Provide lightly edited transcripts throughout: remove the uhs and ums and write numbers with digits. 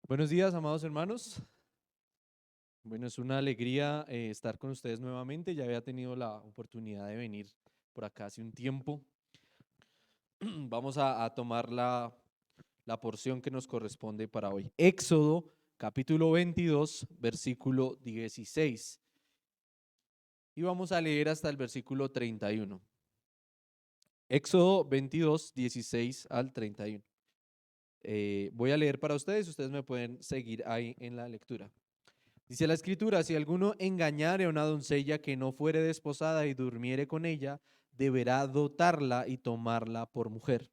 Buenos días, amados hermanos. Bueno, es una alegría estar con ustedes nuevamente. Ya había tenido la oportunidad de venir por acá hace un tiempo. Vamos a tomar la porción que nos corresponde para hoy. Éxodo, capítulo 22, versículo 16. Y vamos a leer hasta el versículo 31. Éxodo 22, 16 al 31. Voy a leer para ustedes me pueden seguir ahí en la lectura. Dice la escritura, si alguno engañare a una doncella que no fuere desposada y durmiere con ella, deberá dotarla y tomarla por mujer.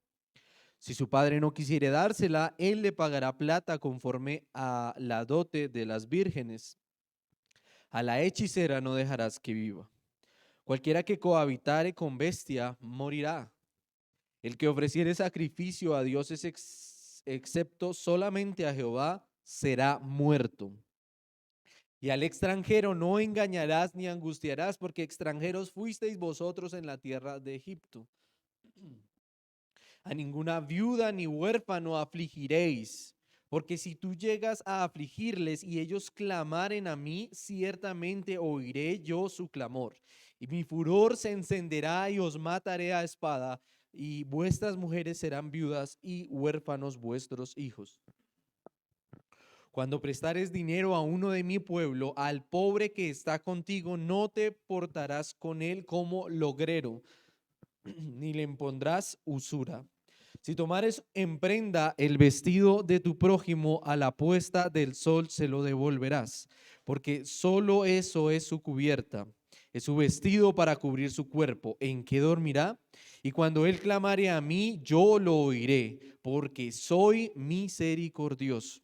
Si su padre no quisiere dársela, él le pagará plata conforme a la dote de las vírgenes. A la hechicera no dejarás que viva. Cualquiera que cohabitare con bestia morirá. El que ofreciere sacrificio a dioses excepto solamente a Jehová será muerto. Y al extranjero no engañarás ni angustiarás, porque extranjeros fuisteis vosotros en la tierra de Egipto. A ninguna viuda ni huérfano afligiréis, porque si tú llegas a afligirles y ellos clamaren a mí, ciertamente oiré yo su clamor. Y mi furor se encenderá y os mataré a espada, y vuestras mujeres serán viudas y huérfanos vuestros hijos. Cuando prestares dinero a uno de mi pueblo, al pobre que está contigo, no te portarás con él como logrero, ni le impondrás usura. Si tomares en prenda el vestido de tu prójimo, a la puesta del sol se lo devolverás, porque solo eso es su cubierta, es su vestido para cubrir su cuerpo. ¿En qué dormirá? Y cuando él clamare a mí, yo lo oiré, porque soy misericordioso.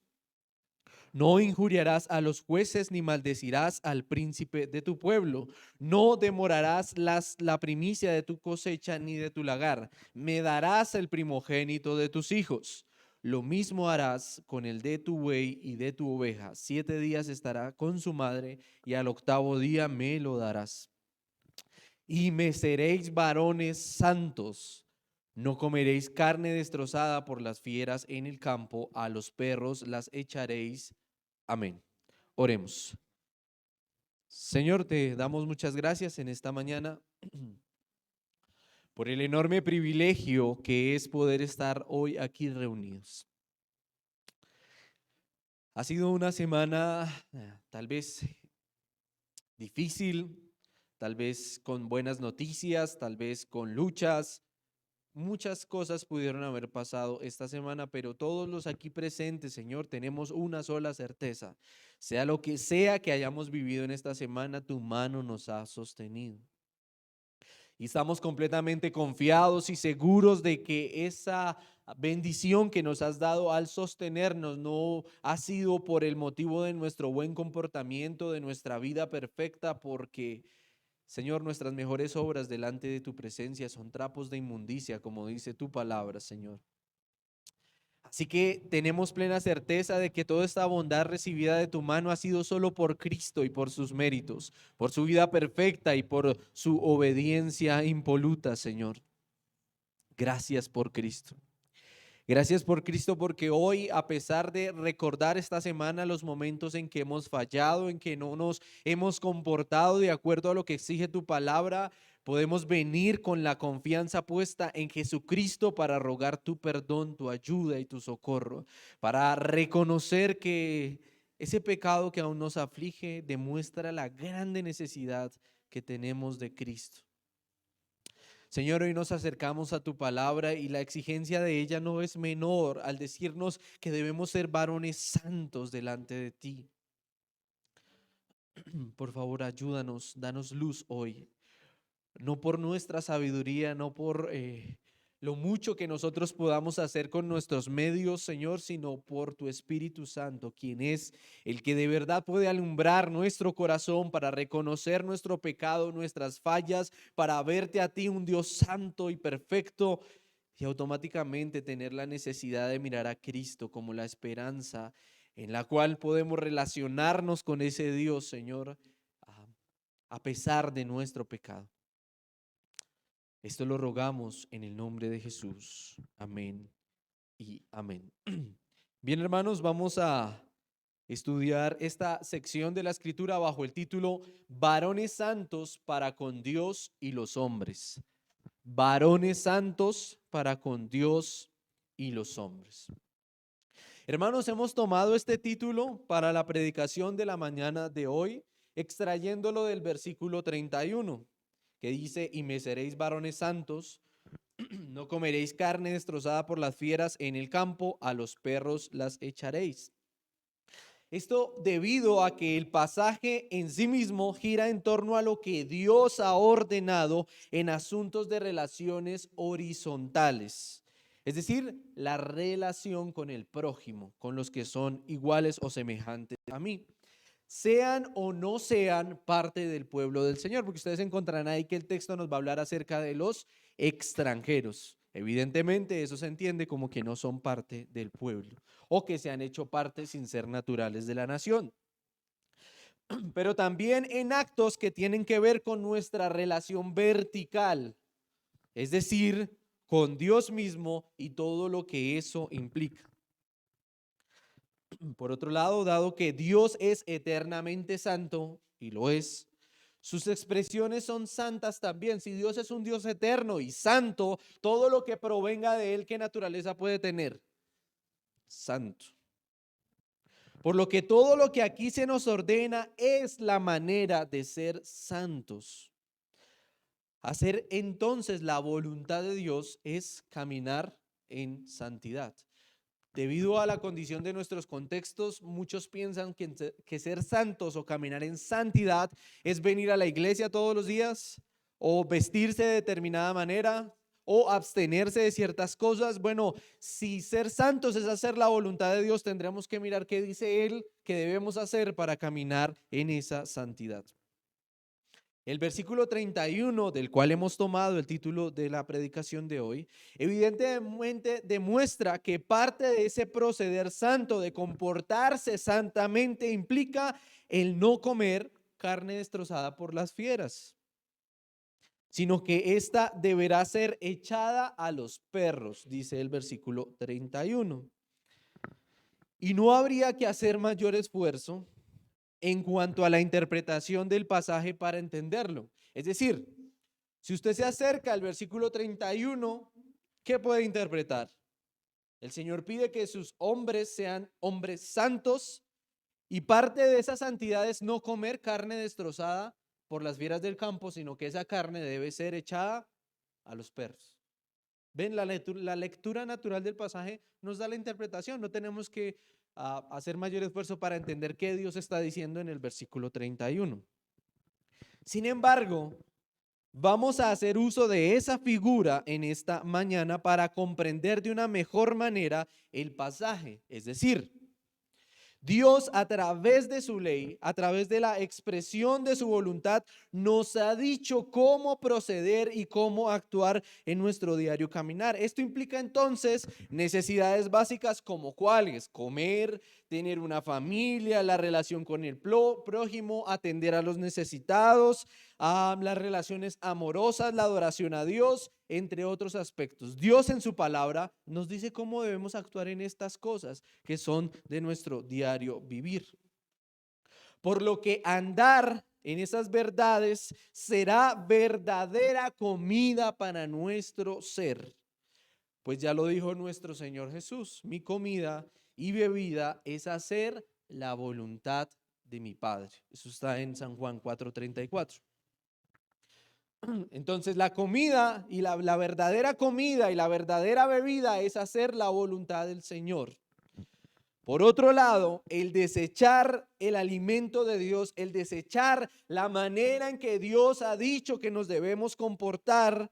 No injuriarás a los jueces ni maldecirás al príncipe de tu pueblo. No demorarás la primicia de tu cosecha ni de tu lagar. Me darás el primogénito de tus hijos. Lo mismo harás con el de tu buey y de tu oveja. 7 días estará con su madre y al octavo día me lo darás. Y me seréis varones santos. No comeréis carne destrozada por las fieras en el campo, a los perros las echaréis. Amén. Oremos. Señor, te damos muchas gracias en esta mañana por el enorme privilegio que es poder estar hoy aquí reunidos. Ha sido una semana tal vez difícil, tal vez con buenas noticias, tal vez con luchas. Muchas cosas pudieron haber pasado esta semana, pero todos los aquí presentes, Señor, tenemos una sola certeza. Sea lo que sea que hayamos vivido en esta semana, tu mano nos ha sostenido. Y estamos completamente confiados y seguros de que esa bendición que nos has dado al sostenernos no ha sido por el motivo de nuestro buen comportamiento, de nuestra vida perfecta, porque Señor, nuestras mejores obras delante de tu presencia son trapos de inmundicia, como dice tu palabra, Señor. Así que tenemos plena certeza de que toda esta bondad recibida de tu mano ha sido solo por Cristo y por sus méritos, por su vida perfecta y por su obediencia impoluta, Señor. Gracias por Cristo. Gracias por Cristo porque hoy, a pesar de recordar esta semana los momentos en que hemos fallado, en que no nos hemos comportado de acuerdo a lo que exige tu palabra, podemos venir con la confianza puesta en Jesucristo para rogar tu perdón, tu ayuda y tu socorro, para reconocer que ese pecado que aún nos aflige demuestra la grande necesidad que tenemos de Cristo. Señor, hoy nos acercamos a tu palabra y la exigencia de ella no es menor al decirnos que debemos ser varones santos delante de ti. Por favor, ayúdanos, danos luz hoy, no por nuestra sabiduría, no por lo mucho que nosotros podamos hacer con nuestros medios, Señor, sino por tu Espíritu Santo, quien es el que de verdad puede alumbrar nuestro corazón para reconocer nuestro pecado, nuestras fallas, para verte a ti, un Dios santo y perfecto, y automáticamente tener la necesidad de mirar a Cristo como la esperanza en la cual podemos relacionarnos con ese Dios, Señor, a pesar de nuestro pecado. Esto lo rogamos en el nombre de Jesús. Amén y amén. Bien, hermanos, vamos a estudiar esta sección de la Escritura bajo el título Varones santos para con Dios y los hombres. Varones santos para con Dios y los hombres. Hermanos, hemos tomado este título para la predicación de la mañana de hoy, extrayéndolo del versículo 31, que dice: y me seréis varones santos, no comeréis carne destrozada por las fieras en el campo, a los perros las echaréis. Esto debido a que el pasaje en sí mismo gira en torno a lo que Dios ha ordenado en asuntos de relaciones horizontales, es decir, la relación con el prójimo, con los que son iguales o semejantes a mí, sean o no sean parte del pueblo del Señor, porque ustedes encontrarán ahí que el texto nos va a hablar acerca de los extranjeros. Evidentemente eso se entiende como que no son parte del pueblo o que se han hecho parte sin ser naturales de la nación. Pero también en actos que tienen que ver con nuestra relación vertical, es decir, con Dios mismo y todo lo que eso implica. Por otro lado, dado que Dios es eternamente santo, y lo es, sus expresiones son santas también. Si Dios es un Dios eterno y santo, todo lo que provenga de Él, ¿qué naturaleza puede tener? Santo. Por lo que todo lo que aquí se nos ordena es la manera de ser santos. Hacer entonces la voluntad de Dios es caminar en santidad. Debido a la condición de nuestros contextos, muchos piensan que ser santos o caminar en santidad es venir a la iglesia todos los días o vestirse de determinada manera o abstenerse de ciertas cosas. Bueno, si ser santos es hacer la voluntad de Dios, tendremos que mirar qué dice Él que debemos hacer para caminar en esa santidad. El versículo 31, del cual hemos tomado el título de la predicación de hoy, evidentemente demuestra que parte de ese proceder santo, de comportarse santamente, implica el no comer carne destrozada por las fieras, sino que ésta deberá ser echada a los perros, dice el versículo 31. Y no habría que hacer mayor esfuerzo en cuanto a la interpretación del pasaje para entenderlo. Es decir, si usted se acerca al versículo 31, ¿qué puede interpretar? El Señor pide que sus hombres sean hombres santos y parte de esa santidad es no comer carne destrozada por las fieras del campo, sino que esa carne debe ser echada a los perros. ¿Ven? La lectura natural del pasaje nos da la interpretación. No tenemos que hacer mayor esfuerzo para entender qué Dios está diciendo en el versículo 31. Sin embargo, vamos a hacer uso de esa figura en esta mañana para comprender de una mejor manera el pasaje. Es decir, Dios a través de su ley, a través de la expresión de su voluntad, nos ha dicho cómo proceder y cómo actuar en nuestro diario caminar. Esto implica entonces necesidades básicas como cuáles: comer, tener una familia, la relación con el prójimo, atender a los necesitados, las relaciones amorosas, la adoración a Dios, entre otros aspectos. Dios en su palabra nos dice cómo debemos actuar en estas cosas que son de nuestro diario vivir. Por lo que andar en esas verdades será verdadera comida para nuestro ser. Pues ya lo dijo nuestro Señor Jesús: mi comida y bebida es hacer la voluntad de mi Padre. Eso está en San Juan 4:34. Entonces la comida y la verdadera comida y la verdadera bebida es hacer la voluntad del Señor. Por otro lado, el desechar el alimento de Dios, el desechar la manera en que Dios ha dicho que nos debemos comportar,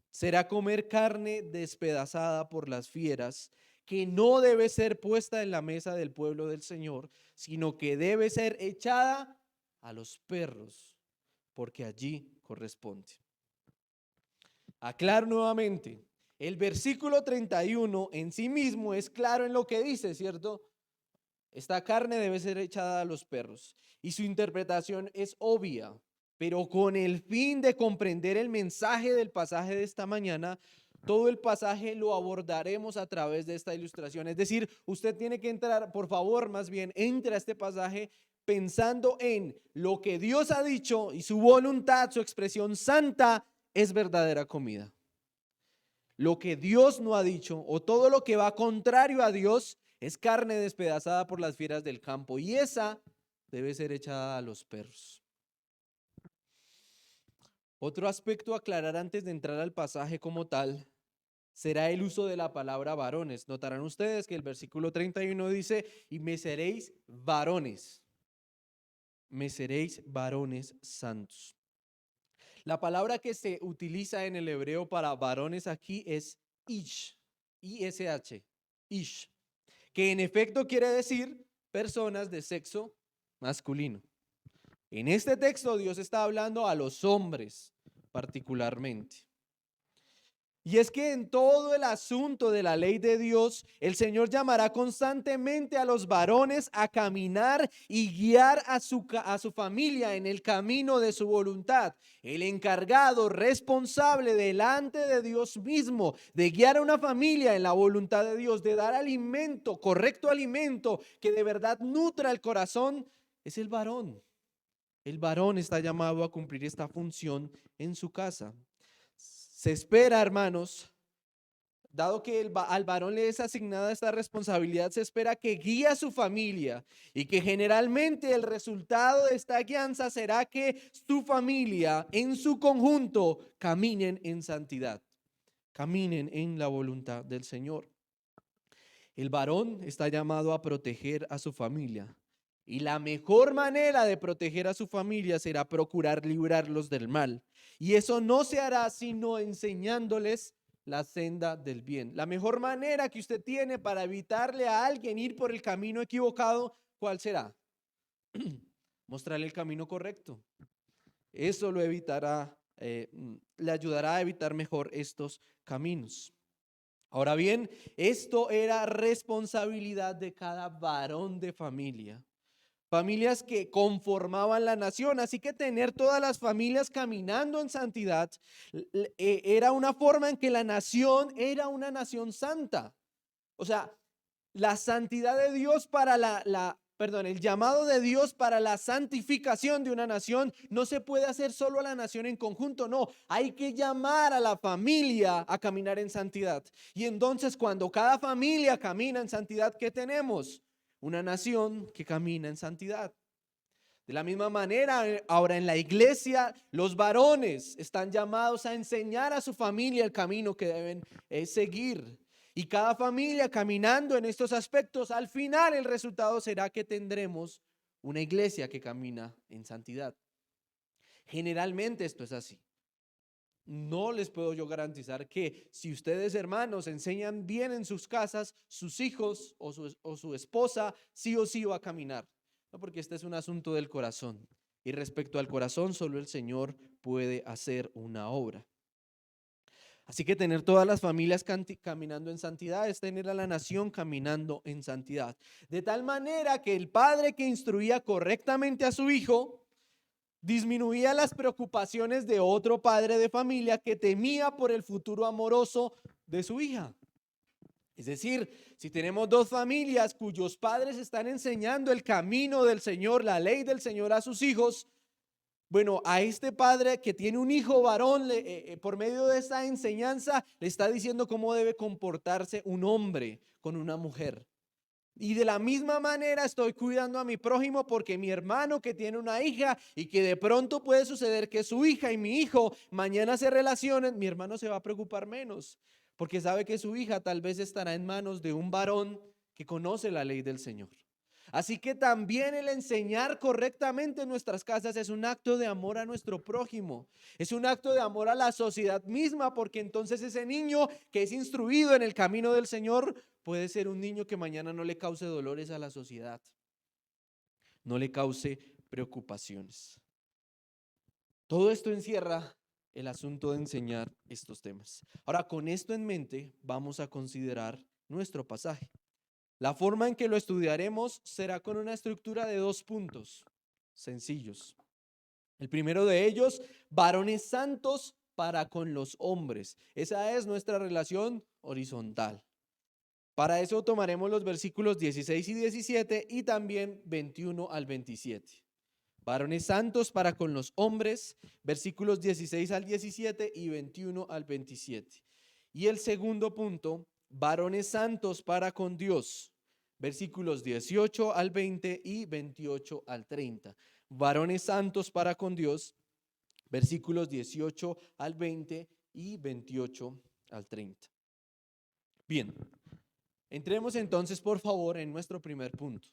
será comer carne despedazada por las fieras, que no debe ser puesta en la mesa del pueblo del Señor, sino que debe ser echada a los perros, porque allí corresponde. Aclaro nuevamente, el versículo 31 en sí mismo es claro en lo que dice, ¿cierto? Esta carne debe ser echada a los perros y su interpretación es obvia, pero con el fin de comprender el mensaje del pasaje de esta mañana, Todo el pasaje lo abordaremos a través de esta ilustración. Es decir, usted tiene que entrar, por favor, más bien, entre a este pasaje pensando en lo que Dios ha dicho y su voluntad, su expresión santa, es verdadera comida. Lo que Dios no ha dicho o todo lo que va contrario a Dios es carne despedazada por las fieras del campo y esa debe ser echada a los perros. Otro aspecto a aclarar antes de entrar al pasaje como tal será el uso de la palabra varones. Notarán ustedes que el versículo 31 dice, y me seréis varones santos. La palabra que se utiliza en el hebreo para varones aquí es ish, I-S-H, ish, que en efecto quiere decir personas de sexo masculino. En este texto Dios está hablando a los hombres particularmente. Y es que en todo el asunto de la ley de Dios, el Señor llamará constantemente a los varones a caminar y guiar a su familia en el camino de su voluntad. El encargado, responsable delante de Dios mismo, de guiar a una familia en la voluntad de Dios, de dar alimento, correcto alimento, que de verdad nutra el corazón, es el varón. El varón está llamado a cumplir esta función en su casa. Se espera, hermanos, dado que al varón le es asignada esta responsabilidad, se espera que guíe a su familia y que generalmente el resultado de esta guianza será que su familia en su conjunto caminen en santidad, caminen en la voluntad del Señor. El varón está llamado a proteger a su familia. Y la mejor manera de proteger a su familia será procurar librarlos del mal. Y eso no se hará sino enseñándoles la senda del bien. La mejor manera que usted tiene para evitarle a alguien ir por el camino equivocado, ¿cuál será? Mostrarle el camino correcto. Eso lo evitará, le ayudará a evitar mejor estos caminos. Ahora bien, esto era responsabilidad de cada varón de familia. Familias que conformaban la nación, así que tener todas las familias caminando en santidad era una forma en que la nación era una nación santa. O sea, la santidad de Dios para el llamado de Dios para la santificación de una nación no se puede hacer solo a la nación en conjunto, no, hay que llamar a la familia a caminar en santidad. Y entonces cuando cada familia camina en santidad, ¿qué tenemos? Una nación que camina en santidad. De la misma manera, ahora en la iglesia, los varones están llamados a enseñar a su familia el camino que deben seguir. Y cada familia caminando en estos aspectos, al final el resultado será que tendremos una iglesia que camina en santidad. Generalmente esto es así. No les puedo yo garantizar que si ustedes, hermanos, enseñan bien en sus casas, sus hijos o su esposa sí o sí va a caminar. No, porque este es un asunto del corazón. Y respecto al corazón, solo el Señor puede hacer una obra. Así que tener todas las familias caminando en santidad es tener a la nación caminando en santidad. De tal manera que el padre que instruía correctamente a su hijo disminuía las preocupaciones de otro padre de familia que temía por el futuro amoroso de su hija. Es decir, si tenemos dos familias cuyos padres están enseñando el camino del Señor, la ley del Señor a sus hijos, bueno, a este padre que tiene un hijo varón, por medio de esta enseñanza, le está diciendo cómo debe comportarse un hombre con una mujer. Y de la misma manera estoy cuidando a mi prójimo porque mi hermano que tiene una hija y que de pronto puede suceder que su hija y mi hijo mañana se relacionen, mi hermano se va a preocupar menos porque sabe que su hija tal vez estará en manos de un varón que conoce la ley del Señor. Así que también el enseñar correctamente en nuestras casas es un acto de amor a nuestro prójimo. Es un acto de amor a la sociedad misma, porque entonces ese niño que es instruido en el camino del Señor puede ser un niño que mañana no le cause dolores a la sociedad, no le cause preocupaciones. Todo esto encierra el asunto de enseñar estos temas. Ahora, con esto en mente, vamos a considerar nuestro pasaje. La forma en que lo estudiaremos será con una estructura de 2 puntos sencillos. El primero de ellos, varones santos para con los hombres. Esa es nuestra relación horizontal. Para eso tomaremos los versículos 16 y 17 y también 21 al 27. Varones santos para con los hombres, versículos 16 al 17 y 21 al 27. Y el segundo punto, varones santos para con Dios, versículos 18 al 20 y 28 al 30. Varones santos para con Dios, versículos 18 al 20 y 28 al 30. Bien, entremos entonces por favor en nuestro primer punto.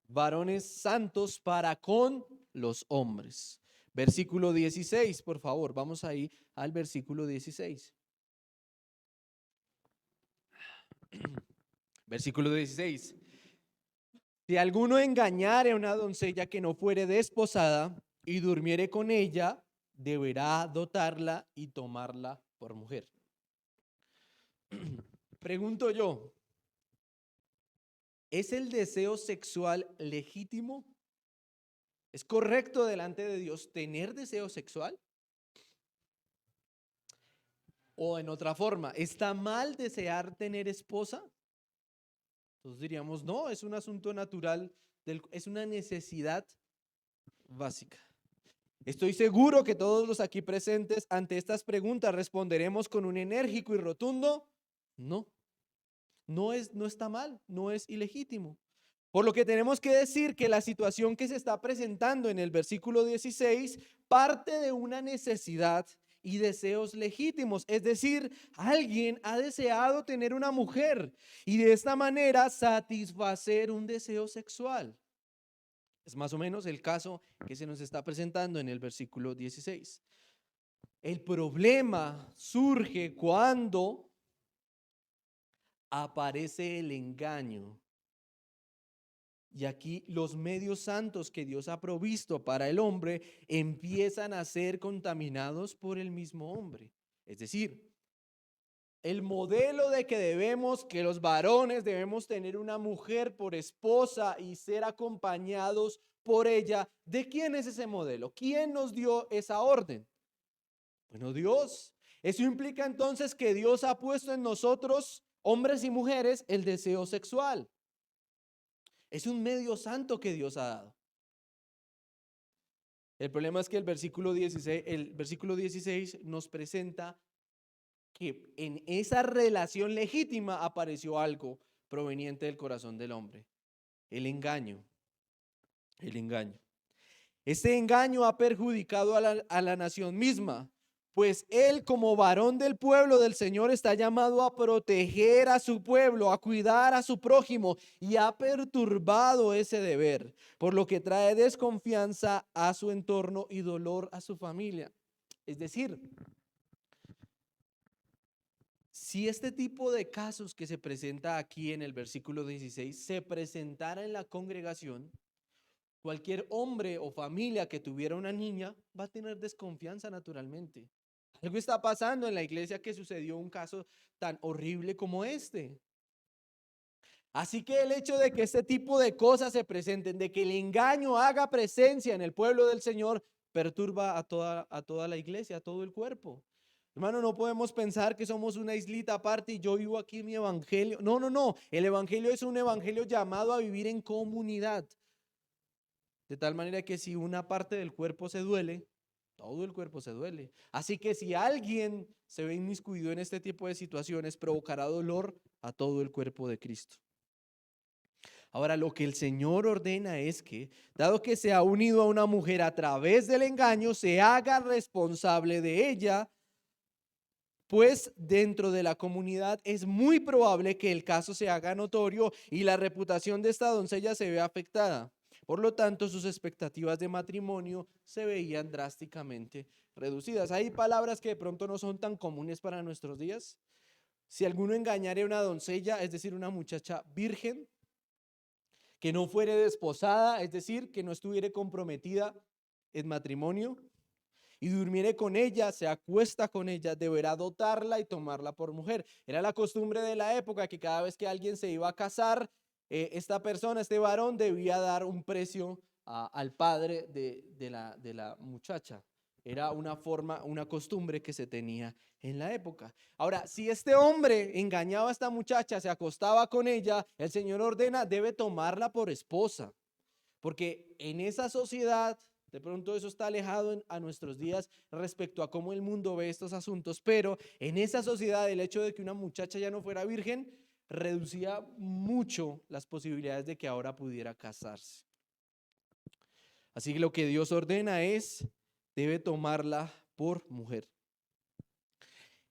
Varones santos para con los hombres. Versículo 16, por favor, vamos ahí al versículo 16. Versículo 16. Si alguno engañare a una doncella que no fuere desposada y durmiere con ella, deberá dotarla y tomarla por mujer. Pregunto yo, ¿es el deseo sexual legítimo? ¿Es correcto delante de Dios tener deseo sexual? O en otra forma, ¿está mal desear tener esposa? Entonces diríamos, no, es un asunto natural, es una necesidad básica. Estoy seguro que todos los aquí presentes ante estas preguntas responderemos con un enérgico y rotundo, no, no está mal, no es ilegítimo. Por lo que tenemos que decir que la situación que se está presentando en el versículo 16 parte de una necesidad y deseos legítimos. Es decir, alguien ha deseado tener una mujer y de esta manera satisfacer un deseo sexual. Es más o menos el caso que se nos está presentando en el versículo 16. El problema surge cuando aparece el engaño. Y aquí los medios santos que Dios ha provisto para el hombre empiezan a ser contaminados por el mismo hombre. Es decir, el modelo de que los varones debemos tener una mujer por esposa y ser acompañados por ella, ¿de quién es ese modelo? ¿Quién nos dio esa orden? Bueno, Dios. Eso implica entonces que Dios ha puesto en nosotros, hombres y mujeres, el deseo sexual. Es un medio santo que Dios ha dado. El problema es que el versículo 16 nos presenta que en esa relación legítima apareció algo proveniente del corazón del hombre. El engaño. El engaño. Este engaño ha perjudicado a la nación misma, pues él como varón del pueblo del Señor está llamado a proteger a su pueblo, a cuidar a su prójimo y ha perturbado ese deber, por lo que trae desconfianza a su entorno y dolor a su familia. Es decir, si este tipo de casos que se presenta aquí en el versículo 16 se presentara en la congregación, cualquier hombre o familia que tuviera una niña va a tener desconfianza naturalmente. Algo está pasando en la iglesia que sucedió un caso tan horrible como este. Así que el hecho de que este tipo de cosas se presenten, de que el engaño haga presencia en el pueblo del Señor, perturba a toda la iglesia, a todo el cuerpo. Hermano, no podemos pensar que somos una islita aparte y yo vivo aquí mi evangelio. No, no, no. El evangelio es un evangelio llamado a vivir en comunidad. De tal manera que si una parte del cuerpo se duele, todo el cuerpo se duele. Así que si alguien se ve inmiscuido en este tipo de situaciones, provocará dolor a todo el cuerpo de Cristo. Ahora, lo que el Señor ordena es que, dado que se ha unido a una mujer a través del engaño, se haga responsable de ella, pues dentro de la comunidad es muy probable que el caso se haga notorio y la reputación de esta doncella se vea afectada. Por lo tanto, sus expectativas de matrimonio se veían drásticamente reducidas. Hay palabras que de pronto no son tan comunes para nuestros días. Si alguno engañare a una doncella, es decir, una muchacha virgen, que no fuere desposada, es decir, que no estuviere comprometida en matrimonio, y durmiere con ella, se acuesta con ella, deberá dotarla y tomarla por mujer. Era la costumbre de la época que cada vez que alguien se iba a casar, esta persona, este varón, debía dar un precio al padre de la muchacha. Era una forma, una costumbre que se tenía en la época. Ahora, si este hombre engañaba a esta muchacha, se acostaba con ella, el Señor ordena, debe tomarla por esposa. Porque en esa sociedad, de pronto eso está alejado a nuestros días respecto a cómo el mundo ve estos asuntos, pero en esa sociedad el hecho de que una muchacha ya no fuera virgen reducía mucho las posibilidades de que ahora pudiera casarse. Así que lo que Dios ordena es, debe tomarla por mujer.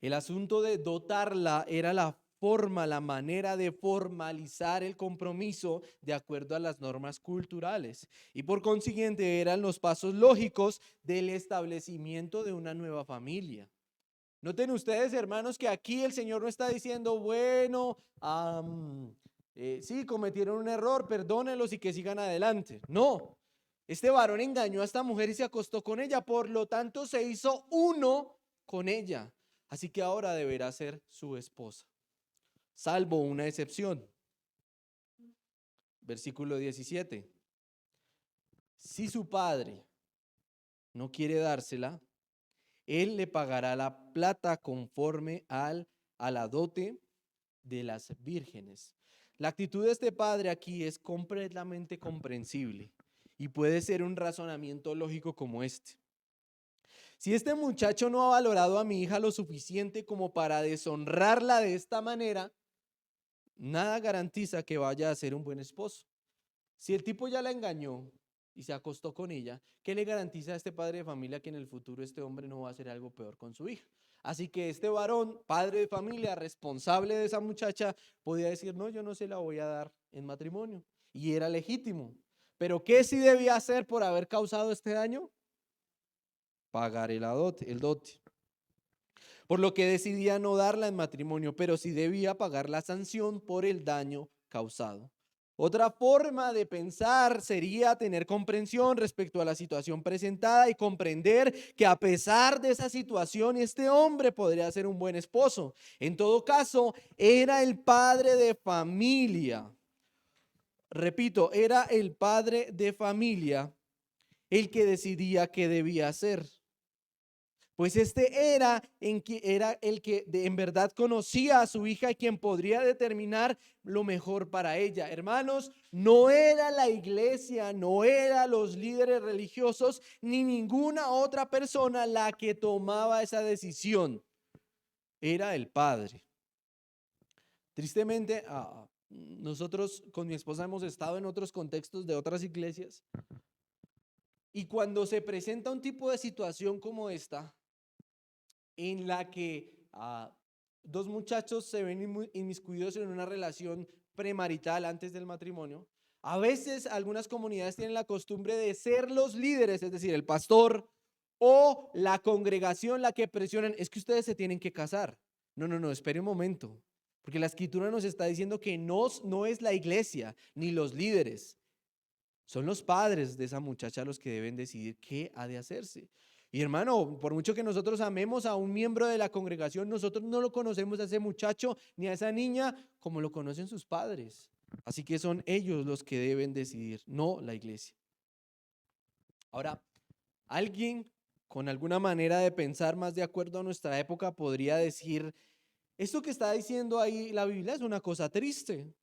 El asunto de dotarla era la forma, la manera de formalizar el compromiso de acuerdo a las normas culturales. Y por consiguiente eran los pasos lógicos del establecimiento de una nueva familia. Noten ustedes, hermanos, que aquí el Señor no está diciendo, bueno, sí, cometieron un error, perdónenlos y que sigan adelante. No, este varón engañó a esta mujer y se acostó con ella, por lo tanto se hizo uno con ella. Así que ahora deberá ser su esposa, salvo una excepción. Versículo 17. Si su padre no quiere dársela, él le pagará la plata conforme a la dote de las vírgenes. La actitud de este padre aquí es completamente comprensible y puede ser un razonamiento lógico como este. Si este muchacho no ha valorado a mi hija lo suficiente como para deshonrarla de esta manera, nada garantiza que vaya a ser un buen esposo. Si el tipo ya la engañó y se acostó con ella, ¿qué le garantiza a este padre de familia que en el futuro este hombre no va a hacer algo peor con su hija? Así que este varón, padre de familia, responsable de esa muchacha, podía decir, no, yo no se la voy a dar en matrimonio. Y era legítimo. Pero ¿qué sí debía hacer por haber causado este daño? Pagar el dote. Por lo que decidía no darla en matrimonio, pero sí debía pagar la sanción por el daño causado. Otra forma de pensar sería tener comprensión respecto a la situación presentada y comprender que a pesar de esa situación, este hombre podría ser un buen esposo. En todo caso, era el padre de familia. Repito, era el padre de familia el que decidía qué debía hacer. Pues este era el que en verdad conocía a su hija y quien podría determinar lo mejor para ella. Hermanos, no era la iglesia, no eran los líderes religiosos, ni ninguna otra persona la que tomaba esa decisión. Era el padre. Tristemente, nosotros con mi esposa hemos estado en otros contextos de otras iglesias. Y cuando se presenta un tipo de situación como esta, en la que dos muchachos se ven inmiscuidos en una relación premarital antes del matrimonio, a veces algunas comunidades tienen la costumbre de ser los líderes, es decir, el pastor o la congregación la que presionan, es que ustedes se tienen que casar. No, espere un momento, porque la escritura nos está diciendo que no es la iglesia ni los líderes, son los padres de esa muchacha los que deben decidir qué ha de hacerse. Y hermano, por mucho que nosotros amemos a un miembro de la congregación, nosotros no lo conocemos a ese muchacho ni a esa niña como lo conocen sus padres. Así que son ellos los que deben decidir, no la iglesia. Ahora, alguien con alguna manera de pensar más de acuerdo a nuestra época podría decir, esto que está diciendo ahí la Biblia es una cosa triste,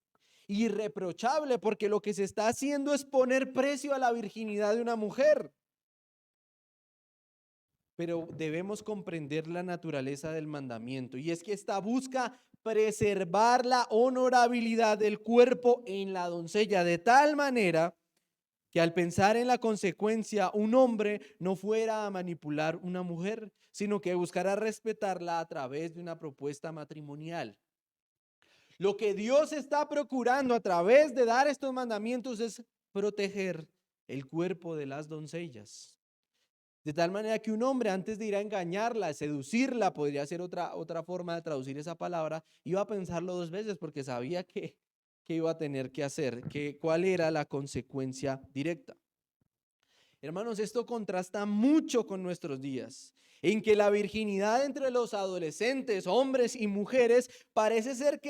irreprochable, porque lo que se está haciendo es poner precio a la virginidad de una mujer. Pero debemos comprender la naturaleza del mandamiento, y es que esta busca preservar la honorabilidad del cuerpo en la doncella, de tal manera que al pensar en la consecuencia, un hombre no fuera a manipular una mujer, sino que buscara respetarla a través de una propuesta matrimonial. Lo que Dios está procurando a través de dar estos mandamientos es proteger el cuerpo de las doncellas. De tal manera que un hombre, antes de ir a engañarla, seducirla, podría ser otra forma de traducir esa palabra, iba a pensarlo dos veces porque sabía que iba a tener que hacer, cuál era la consecuencia directa. Hermanos, esto contrasta mucho con nuestros días, en que la virginidad entre los adolescentes, hombres y mujeres, parece ser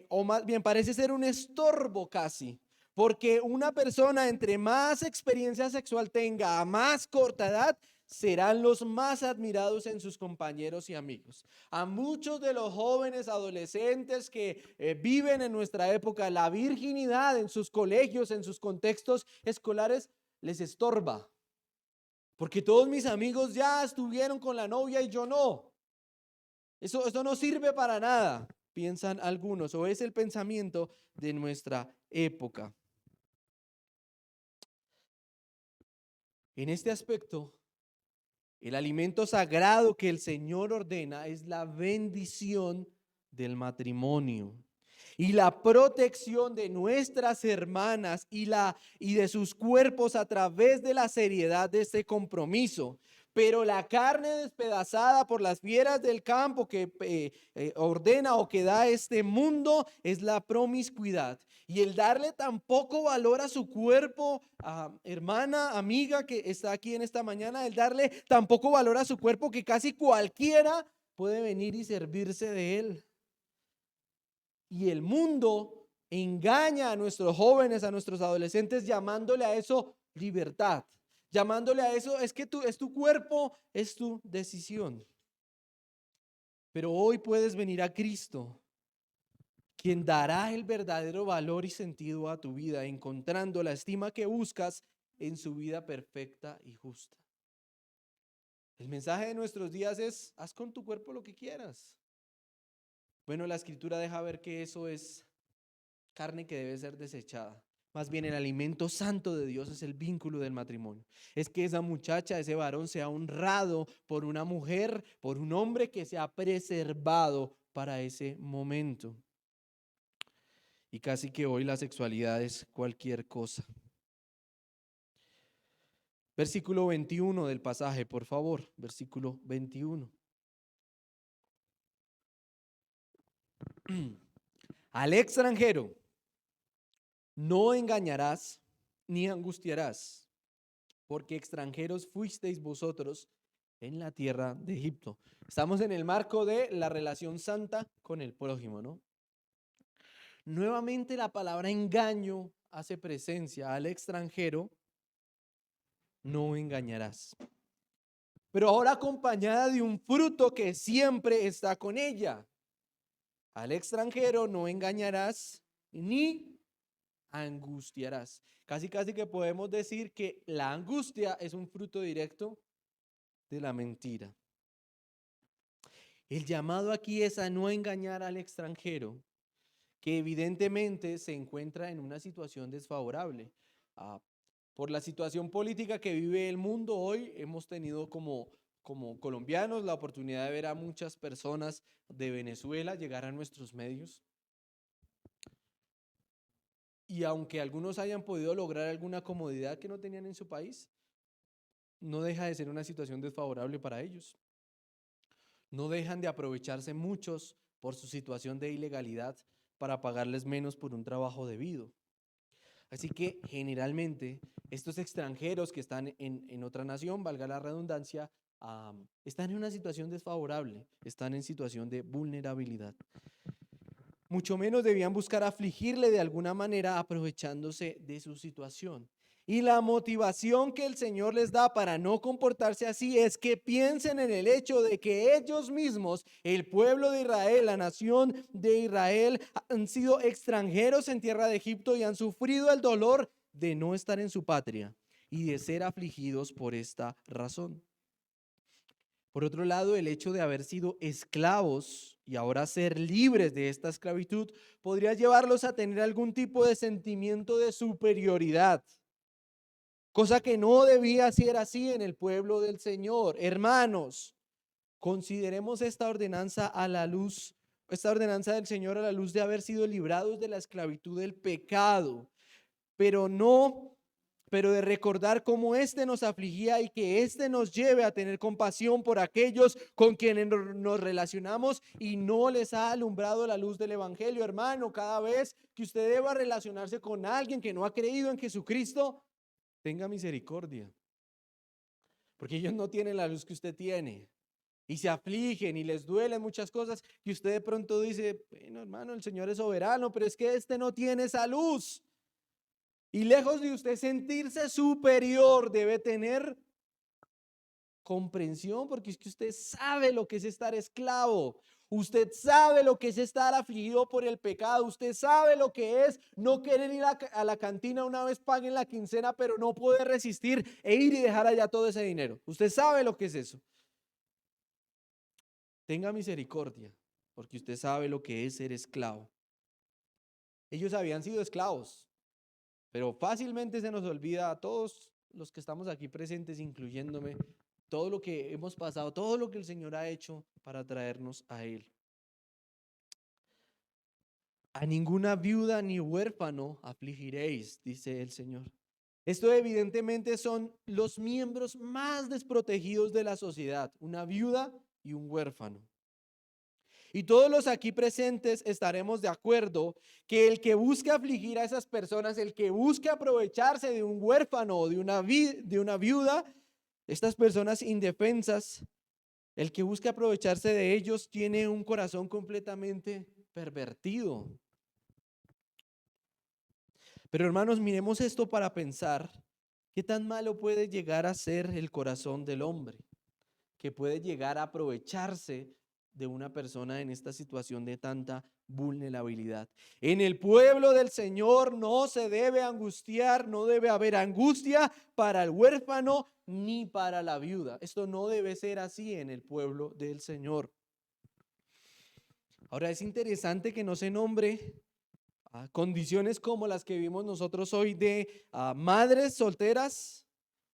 o más bien parece ser un estorbo casi. Porque una persona entre más experiencia sexual tenga a más corta edad, serán los más admirados en sus compañeros y amigos. A muchos de los jóvenes adolescentes que viven en nuestra época, la virginidad en sus colegios, en sus contextos escolares, les estorba. Porque todos mis amigos ya estuvieron con la novia y yo no. Eso no sirve para nada, piensan algunos, o es el pensamiento de nuestra época. En este aspecto, el alimento sagrado que el Señor ordena es la bendición del matrimonio y la protección de nuestras hermanas y de sus cuerpos a través de la seriedad de este compromiso. Pero la carne despedazada por las fieras del campo que ordena o que da este mundo es la promiscuidad. Y el darle tan poco valor a su cuerpo, hermana, amiga que está aquí en esta mañana, el darle tan poco valor a su cuerpo que casi cualquiera puede venir y servirse de él. Y el mundo engaña a nuestros jóvenes, a nuestros adolescentes, llamándole a eso libertad. Llamándole a eso, es tu cuerpo, es tu decisión. Pero hoy puedes venir a Cristo, quien dará el verdadero valor y sentido a tu vida, encontrando la estima que buscas en su vida perfecta y justa. El mensaje de nuestros días es: haz con tu cuerpo lo que quieras. Bueno, la Escritura deja ver que eso es carne que debe ser desechada. Más bien el alimento santo de Dios es el vínculo del matrimonio. Es que esa muchacha, ese varón sea honrado por una mujer, por un hombre que se ha preservado para ese momento. Y casi que hoy la sexualidad es cualquier cosa. Versículo 21 del pasaje, por favor. Versículo 21. Al extranjero no engañarás ni angustiarás, porque extranjeros fuisteis vosotros en la tierra de Egipto. Estamos en el marco de la relación santa con el prójimo, ¿no? Nuevamente la palabra engaño hace presencia. Al extranjero no engañarás, pero ahora acompañada de un fruto que siempre está con ella. Al extranjero no engañarás ni angustiarás. Casi que podemos decir que la angustia es un fruto directo de la mentira. El llamado aquí es a no engañar al extranjero, que evidentemente se encuentra en una situación desfavorable. Por la situación política que vive el mundo hoy, hemos tenido como colombianos la oportunidad de ver a muchas personas de Venezuela llegar a nuestros medios. Y aunque algunos hayan podido lograr alguna comodidad que no tenían en su país, no deja de ser una situación desfavorable para ellos. No dejan de aprovecharse muchos por su situación de ilegalidad para pagarles menos por un trabajo debido. Así que generalmente estos extranjeros que están en otra nación, valga la redundancia, están en una situación desfavorable, están en situación de vulnerabilidad. Mucho menos debían buscar afligirle de alguna manera aprovechándose de su situación. Y la motivación que el Señor les da para no comportarse así es que piensen en el hecho de que ellos mismos, el pueblo de Israel, la nación de Israel, han sido extranjeros en tierra de Egipto y han sufrido el dolor de no estar en su patria y de ser afligidos por esta razón. Por otro lado, el hecho de haber sido esclavos y ahora ser libres de esta esclavitud podría llevarlos a tener algún tipo de sentimiento de superioridad, cosa que no debía ser así en el pueblo del Señor. Hermanos, consideremos esta ordenanza del Señor a la luz de haber sido librados de la esclavitud del pecado, pero de recordar cómo nos afligía y que nos lleve a tener compasión por aquellos con quienes nos relacionamos y no les ha alumbrado la luz del evangelio. Hermano, cada vez que usted deba relacionarse con alguien que no ha creído en Jesucristo, tenga misericordia, porque ellos no tienen la luz que usted tiene y se afligen y les duelen muchas cosas y usted de pronto dice: bueno, hermano, el Señor es soberano, pero es que no tiene esa luz. Y lejos de usted sentirse superior, debe tener comprensión, porque es que usted sabe lo que es estar esclavo. Usted sabe lo que es estar afligido por el pecado. Usted sabe lo que es no querer ir a la cantina una vez paguen la quincena, pero no poder resistir e ir y dejar allá todo ese dinero. Usted sabe lo que es eso. Tenga misericordia, porque usted sabe lo que es ser esclavo. Ellos habían sido esclavos, pero fácilmente se nos olvida a todos los que estamos aquí presentes, incluyéndome, todo lo que hemos pasado, todo lo que el Señor ha hecho para traernos a Él. A ninguna viuda ni huérfano afligiréis, dice el Señor. Esto evidentemente son los miembros más desprotegidos de la sociedad, una viuda y un huérfano. Y todos los aquí presentes estaremos de acuerdo que el que busque afligir a esas personas, el que busque aprovecharse de un huérfano o de una viuda, estas personas indefensas, el que busque aprovecharse de ellos tiene un corazón completamente pervertido. Pero hermanos, miremos esto para pensar qué tan malo puede llegar a ser el corazón del hombre, que puede llegar a aprovecharse de una persona en esta situación de tanta vulnerabilidad. En el pueblo del Señor no se debe angustiar, no debe haber angustia para el huérfano ni para la viuda. Esto no debe ser así en el pueblo del Señor. Ahora es interesante que no se nombre condiciones como las que vimos nosotros hoy de madres solteras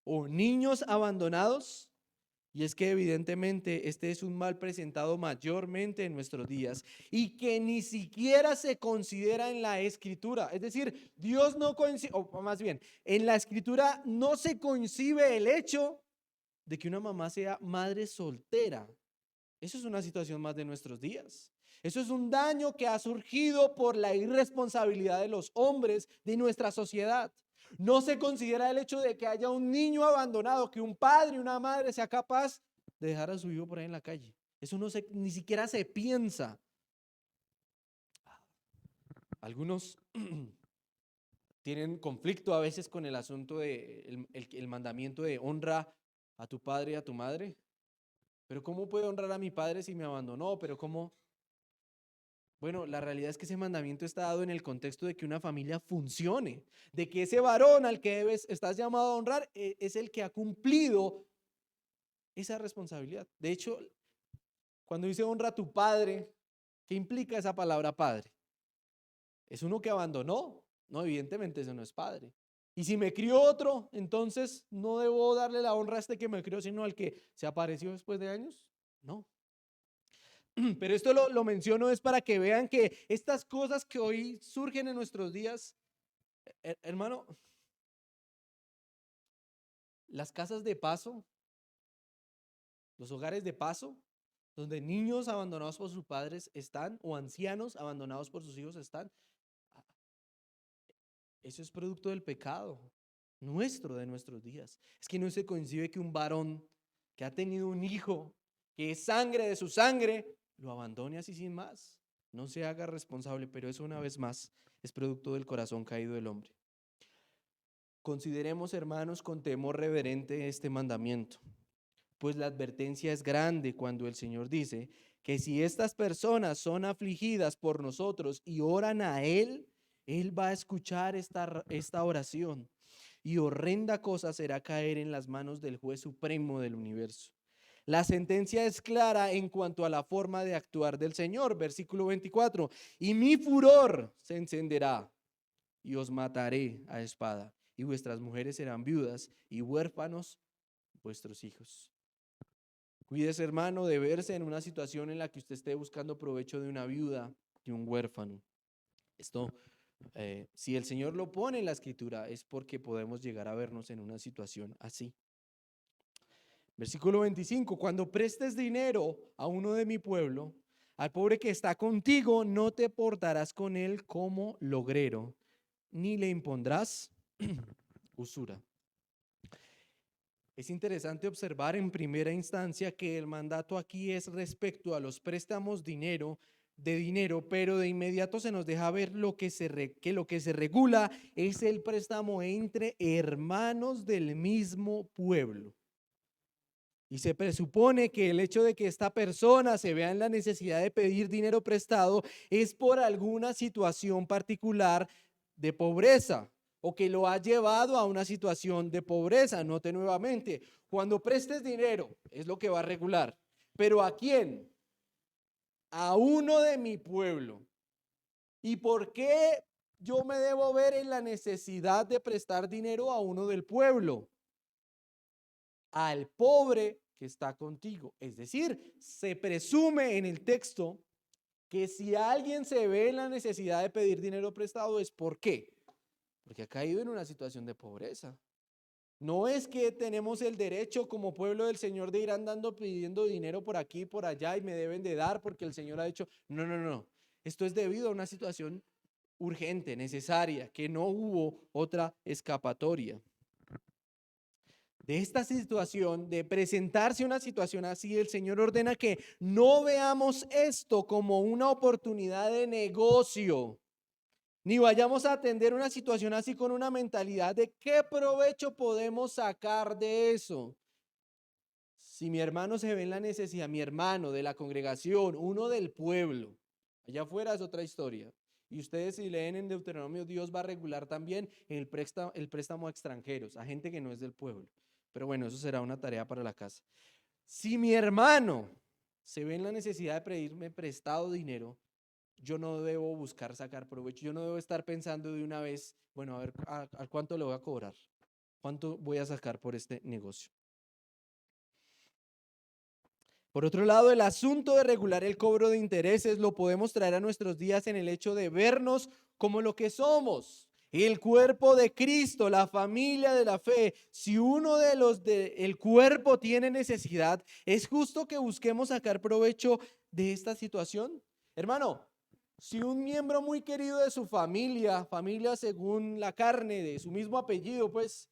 o niños abandonados. Y es que evidentemente este es un mal presentado mayormente en nuestros días y que ni siquiera se considera en la Escritura. Es decir, Dios no concibe, o más bien, en la Escritura no se concibe el hecho de que una mamá sea madre soltera. Eso es una situación más de nuestros días. Eso es un daño que ha surgido por la irresponsabilidad de los hombres de nuestra sociedad. No se considera el hecho de que haya un niño abandonado, que un padre y una madre sea capaz de dejar a su hijo por ahí en la calle. Eso ni siquiera se piensa. Algunos tienen conflicto a veces con el asunto de el mandamiento de honra a tu padre y a tu madre. Pero ¿cómo puedo honrar a mi padre si me abandonó? Pero ¿cómo? Bueno, la realidad es que ese mandamiento está dado en el contexto de que una familia funcione, de que ese varón al que estás llamado a honrar es el que ha cumplido esa responsabilidad. De hecho, cuando dice honra a tu padre, ¿qué implica esa palabra padre? ¿Es uno que abandonó? No, evidentemente eso no es padre. Y si me crió otro, entonces no debo darle la honra a este que me crió, sino al que se apareció después de años. No. Pero esto lo menciono es para que vean que estas cosas que hoy surgen en nuestros días, hermano, las casas de paso, los hogares de paso, donde niños abandonados por sus padres están o ancianos abandonados por sus hijos están, eso es producto del pecado nuestro de nuestros días. Es que no se concibe que un varón que ha tenido un hijo, que es sangre de su sangre, lo abandone así sin más. No se haga responsable, pero eso una vez más es producto del corazón caído del hombre. Consideremos, hermanos, con temor reverente este mandamiento, pues la advertencia es grande cuando el Señor dice que si estas personas son afligidas por nosotros y oran a Él, Él va a escuchar esta oración y horrenda cosa será caer en las manos del juez supremo del universo. La sentencia es clara en cuanto a la forma de actuar del Señor. Versículo 24. Y mi furor se encenderá y os mataré a espada, y vuestras mujeres serán viudas y huérfanos vuestros hijos. Cuídese, hermano, de verse en una situación en la que usted esté buscando provecho de una viuda y un huérfano. Esto, si el Señor lo pone en la Escritura, es porque podemos llegar a vernos en una situación así. Versículo 25, cuando prestes dinero a uno de mi pueblo, al pobre que está contigo, no te portarás con él como logrero, ni le impondrás usura. Es interesante observar en primera instancia que el mandato aquí es respecto a los préstamos de dinero, pero de inmediato se nos deja ver que lo que se regula es el préstamo entre hermanos del mismo pueblo. Y se presupone que el hecho de que esta persona se vea en la necesidad de pedir dinero prestado es por alguna situación particular de pobreza o que lo ha llevado a una situación de pobreza. Note nuevamente, cuando prestes dinero es lo que va a regular. ¿Pero a quién? A uno de mi pueblo. ¿Y por qué yo me debo ver en la necesidad de prestar dinero a uno del pueblo? Al pobre que está contigo. Es decir, se presume en el texto que si alguien se ve en la necesidad de pedir dinero prestado es ¿por qué? Porque ha caído en una situación de pobreza. No es que tenemos el derecho como pueblo del Señor de ir andando pidiendo dinero por aquí y por allá y me deben de dar porque el Señor ha dicho, no, no, no. Esto es debido a una situación urgente, necesaria, que no hubo otra escapatoria. De esta situación, de presentarse una situación así, el Señor ordena que no veamos esto como una oportunidad de negocio, ni vayamos a atender una situación así con una mentalidad de qué provecho podemos sacar de eso. Si mi hermano se ve en la necesidad, mi hermano de la congregación, uno del pueblo, allá afuera es otra historia. Y ustedes si leen en Deuteronomio, Dios va a regular también el préstamo a extranjeros, a gente que no es del pueblo. Pero bueno, eso será una tarea para la casa. Si mi hermano se ve en la necesidad de pedirme prestado dinero, yo no debo buscar sacar provecho. Yo no debo estar pensando de una vez, bueno, a ver, ¿a cuánto le voy a cobrar? ¿Cuánto voy a sacar por este negocio? Por otro lado, el asunto de regular el cobro de intereses lo podemos traer a nuestros días en el hecho de vernos como lo que somos, el cuerpo de Cristo, la familia de la fe. Si uno de los del cuerpo tiene necesidad, ¿es justo que busquemos sacar provecho de esta situación? Hermano, si un miembro muy querido de su familia, familia según la carne, de su mismo apellido, pues,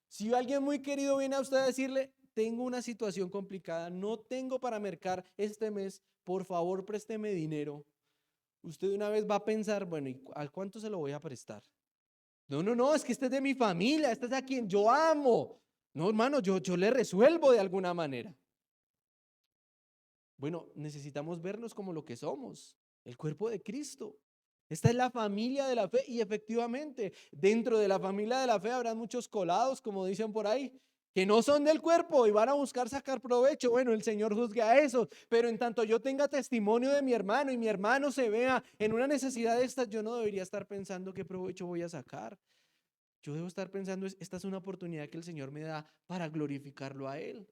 si alguien muy querido viene a usted a decirle, tengo una situación complicada, no tengo para mercar este mes, por favor présteme dinero. Usted de una vez va a pensar, bueno, ¿y a cuánto se lo voy a prestar? No, no, no, es que este es de mi familia, este es a quien yo amo. No, hermano, yo le resuelvo de alguna manera. Bueno, necesitamos vernos como lo que somos, el cuerpo de Cristo. Esta es la familia de la fe y efectivamente dentro de la familia de la fe habrá muchos colados, como dicen por ahí, que no son del cuerpo y van a buscar sacar provecho. Bueno, el Señor juzgue a eso, pero en tanto yo tenga testimonio de mi hermano y mi hermano se vea en una necesidad de esta, yo no debería estar pensando qué provecho voy a sacar. Yo debo estar pensando, esta es una oportunidad que el Señor me da para glorificarlo a Él.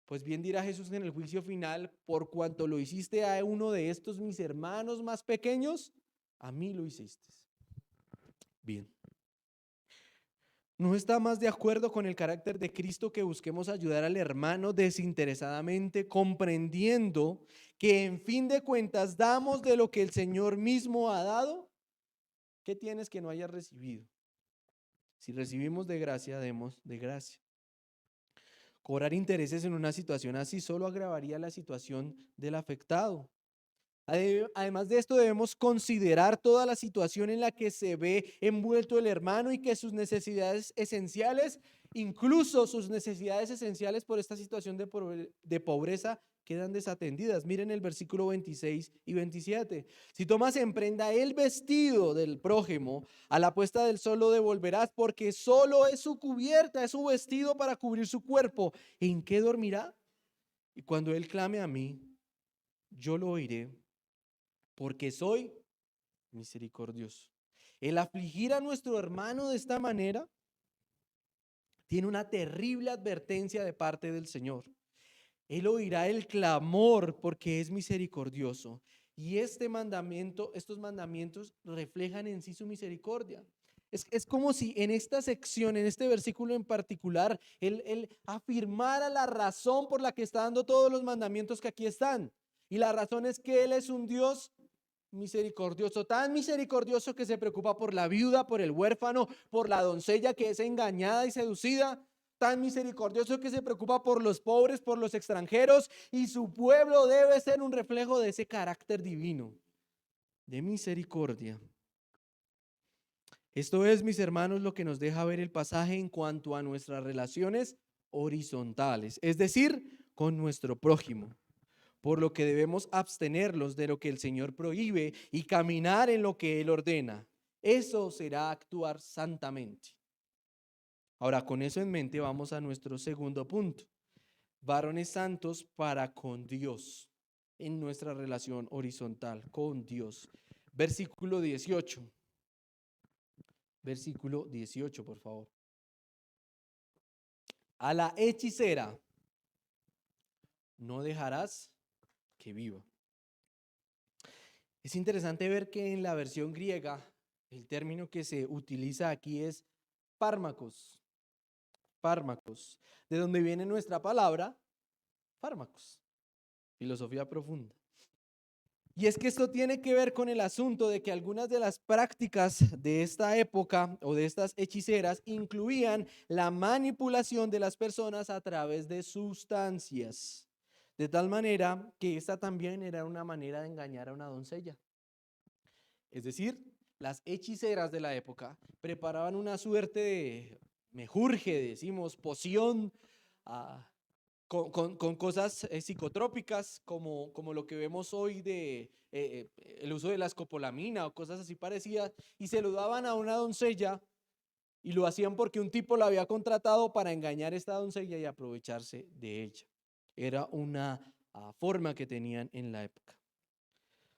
Pues bien dirá Jesús en el juicio final, por cuanto lo hiciste a uno de estos mis hermanos más pequeños, a mí lo hiciste. Bien. ¿No está más de acuerdo con el carácter de Cristo que busquemos ayudar al hermano desinteresadamente, comprendiendo que en fin de cuentas damos de lo que el Señor mismo ha dado? ¿Qué tienes que no hayas recibido? Si recibimos de gracia, demos de gracia. Cobrar intereses en una situación así solo agravaría la situación del afectado. Además de esto, debemos considerar toda la situación en la que se ve envuelto el hermano y que sus necesidades esenciales, incluso sus necesidades esenciales por esta situación de pobreza, quedan desatendidas. Miren el versículo 26 y 27. Si tomas en prenda el vestido del prójimo, a la puesta del sol lo devolverás, porque solo es su cubierta, es su vestido para cubrir su cuerpo. ¿En qué dormirá? Y cuando él clame a mí, yo lo oiré, porque soy misericordioso. El afligir a nuestro hermano de esta manera tiene una terrible advertencia de parte del Señor. Él oirá el clamor porque es misericordioso. Y este mandamiento, estos mandamientos reflejan en sí su misericordia. Es como si en esta sección, en este versículo en particular, él afirmara la razón por la que está dando todos los mandamientos que aquí están. Y la razón es que Él es un Dios misericordioso, tan misericordioso que se preocupa por la viuda, por el huérfano, por la doncella que es engañada y seducida, tan misericordioso que se preocupa por los pobres, por los extranjeros, y su pueblo debe ser un reflejo de ese carácter divino, de misericordia. Esto es, mis hermanos, lo que nos deja ver el pasaje en cuanto a nuestras relaciones horizontales, es decir, con nuestro prójimo, por lo que debemos abstenerlos de lo que el Señor prohíbe y caminar en lo que Él ordena. Eso será actuar santamente. Ahora, con eso en mente, vamos a nuestro segundo punto. Varones santos para con Dios, en nuestra relación horizontal con Dios. Versículo 18. Versículo 18, por favor. A la hechicera no dejarás que viva. Es interesante ver que en la versión griega el término que se utiliza aquí es fármacos, fármacos, de donde viene nuestra palabra fármacos, filosofía profunda. Y es que esto tiene que ver con el asunto de que algunas de las prácticas de esta época o de estas hechiceras incluían la manipulación de las personas a través de sustancias, de tal manera que esta también era una manera de engañar a una doncella. Es decir, las hechiceras de la época preparaban una suerte de menjurje, decimos, poción, ah, con cosas psicotrópicas, como lo que vemos hoy de el uso de la escopolamina o cosas así parecidas, y se lo daban a una doncella y lo hacían porque un tipo la había contratado para engañar a esta doncella y aprovecharse de ella. Era una forma que tenían en la época.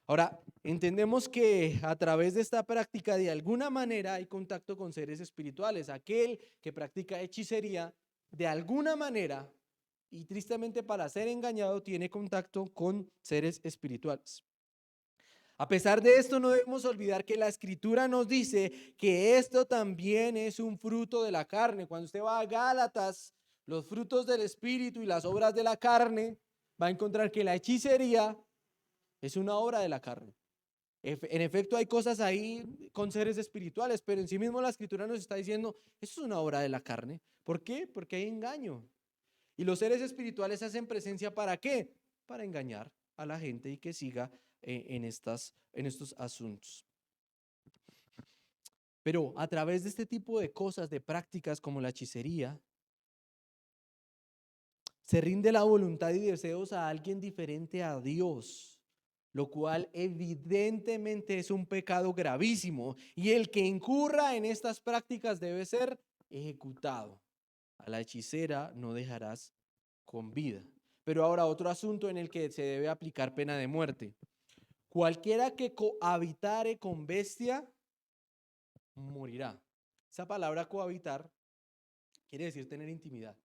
Ahora, entendemos que a través de esta práctica de alguna manera hay contacto con seres espirituales. Aquel que practica hechicería de alguna manera y tristemente para ser engañado tiene contacto con seres espirituales. A pesar de esto, no debemos olvidar que la Escritura nos dice que esto también es un fruto de la carne. Cuando usted va a Gálatas, los frutos del Espíritu y las obras de la carne, va a encontrar que la hechicería es una obra de la carne. En efecto, hay cosas ahí con seres espirituales, pero en sí mismo la Escritura nos está diciendo, eso es una obra de la carne. ¿Por qué? Porque hay engaño. Y los seres espirituales hacen presencia ¿para qué? Para engañar a la gente y que siga en estos asuntos. Pero a través de este tipo de cosas, de prácticas como la hechicería, se rinde la voluntad y deseos a alguien diferente a Dios, lo cual evidentemente es un pecado gravísimo y el que incurra en estas prácticas debe ser ejecutado. A la hechicera no dejarás con vida. Pero ahora otro asunto en el que se debe aplicar pena de muerte. Cualquiera que cohabitare con bestia morirá. Esa palabra cohabitar quiere decir tener intimidad.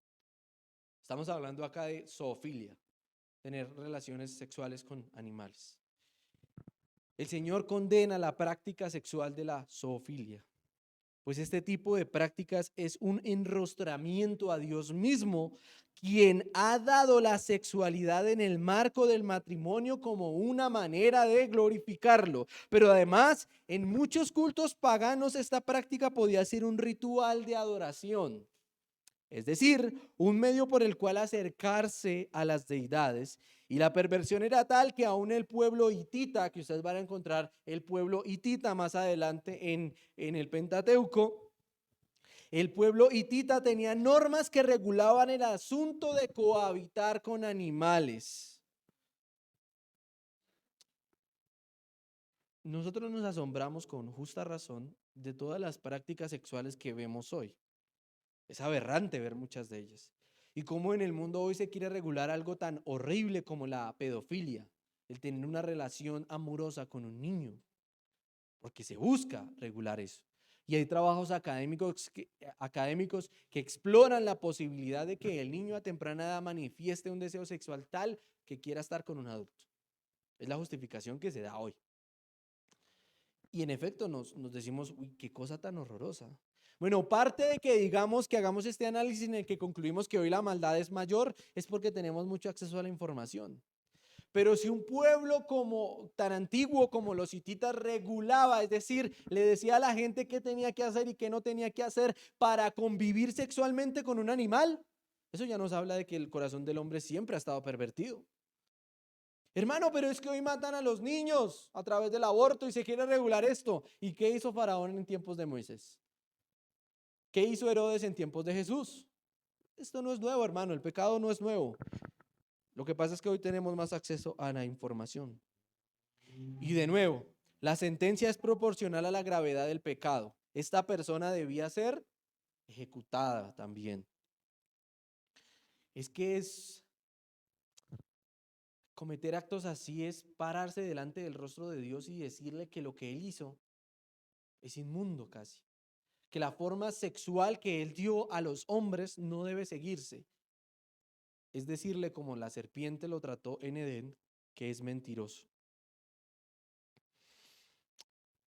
Estamos hablando acá de zoofilia, tener relaciones sexuales con animales. El Señor condena la práctica sexual de la zoofilia, pues este tipo de prácticas es un enrostramiento a Dios mismo, quien ha dado la sexualidad en el marco del matrimonio como una manera de glorificarlo. Pero además, en muchos cultos paganos esta práctica podía ser un ritual de adoración. Es decir, un medio por el cual acercarse a las deidades. Y la perversión era tal que aún el pueblo hitita, que ustedes van a encontrar el pueblo hitita más adelante en el Pentateuco, el pueblo hitita tenía normas que regulaban el asunto de cohabitar con animales. Nosotros nos asombramos con justa razón de todas las prácticas sexuales que vemos hoy. Es aberrante ver muchas de ellas. Y cómo en el mundo hoy se quiere regular algo tan horrible como la pedofilia, el tener una relación amorosa con un niño, porque se busca regular eso. Y hay trabajos académicos que exploran la posibilidad de que el niño a temprana edad manifieste un deseo sexual tal que quiera estar con un adulto. Es la justificación que se da hoy. Y en efecto nos decimos, uy, qué cosa tan horrorosa. Bueno, parte de que digamos que hagamos este análisis en el que concluimos que hoy la maldad es mayor es porque tenemos mucho acceso a la información. Pero si un pueblo como tan antiguo como los hititas regulaba, es decir, le decía a la gente qué tenía que hacer y qué no tenía que hacer para convivir sexualmente con un animal, eso ya nos habla de que el corazón del hombre siempre ha estado pervertido. Hermano, pero es que hoy matan a los niños a través del aborto y se quiere regular esto. ¿Y qué hizo Faraón en tiempos de Moisés? ¿Qué hizo Herodes en tiempos de Jesús? Esto no es nuevo, hermano, el pecado no es nuevo. Lo que pasa es que hoy tenemos más acceso a la información. Y de nuevo, la sentencia es proporcional a la gravedad del pecado. Esta persona debía ser ejecutada también. Cometer actos así es pararse delante del rostro de Dios y decirle que lo que él hizo es inmundo casi. Que la forma sexual que él dio a los hombres no debe seguirse. Es decirle como la serpiente lo trató en Edén, que es mentiroso.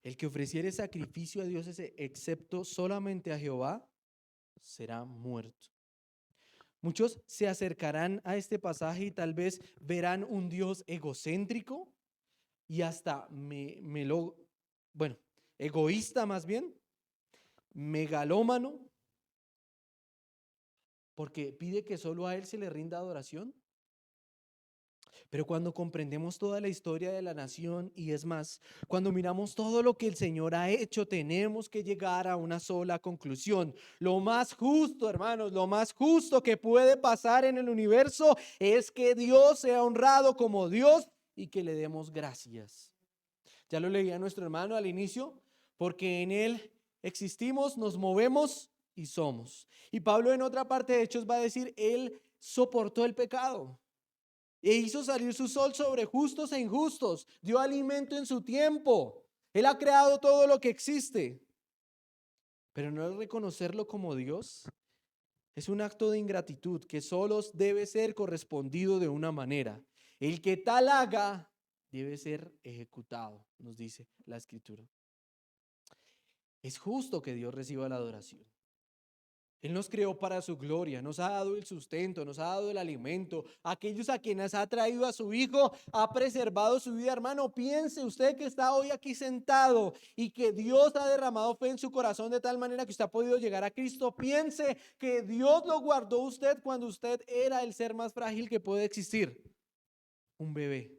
El que ofreciere sacrificio a Dios excepto solamente a Jehová, será muerto. Muchos se acercarán a este pasaje y tal vez verán un Dios egocéntrico y hasta egoísta más bien, megalómano, porque pide que solo a él se le rinda adoración. Pero cuando comprendemos toda la historia de la nación y es más, cuando miramos todo lo que el Señor ha hecho, tenemos que llegar a una sola conclusión. Lo más justo, hermanos, lo más justo que puede pasar en el universo es que Dios sea honrado como Dios y que le demos gracias. Ya lo leía nuestro hermano al inicio, porque en Él existimos, nos movemos y somos. Y Pablo en otra parte de Hechos va a decir, Él soportó el pecado. E hizo salir su sol sobre justos e injustos, dio alimento en su tiempo. Él ha creado todo lo que existe. Pero no reconocerlo como Dios es un acto de ingratitud que solo debe ser correspondido de una manera. El que tal haga debe ser ejecutado, nos dice la Escritura. Es justo que Dios reciba la adoración. Él nos creó para su gloria, nos ha dado el sustento, nos ha dado el alimento. Aquellos a quienes ha traído a su Hijo, ha preservado su vida. Hermano, piense usted que está hoy aquí sentado y que Dios ha derramado fe en su corazón de tal manera que usted ha podido llegar a Cristo. Piense que Dios lo guardó usted cuando usted era el ser más frágil que puede existir, un bebé.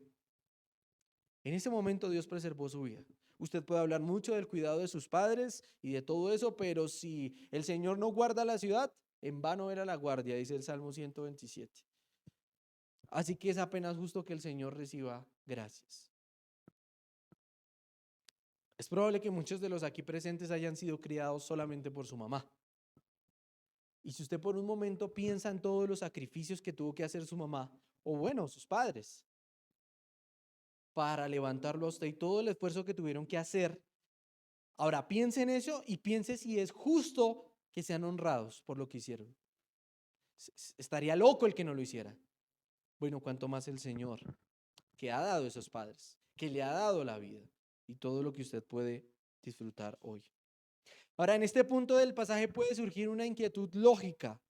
En ese momento Dios preservó su vida. Usted puede hablar mucho del cuidado de sus padres y de todo eso, pero si el Señor no guarda la ciudad, en vano era la guardia, dice el Salmo 127. Así que es apenas justo que el Señor reciba gracias. Es probable que muchos de los aquí presentes hayan sido criados solamente por su mamá. Y si usted por un momento piensa en todos los sacrificios que tuvo que hacer su mamá, o bueno, sus padres, para levantarlo a usted y todo el esfuerzo que tuvieron que hacer. Ahora piense en eso y piense si es justo que sean honrados por lo que hicieron. Estaría loco el que no lo hiciera. Bueno, cuanto más el Señor, que ha dado esos padres, que le ha dado la vida y todo lo que usted puede disfrutar hoy. Ahora, en este punto del pasaje puede surgir una inquietud lógica.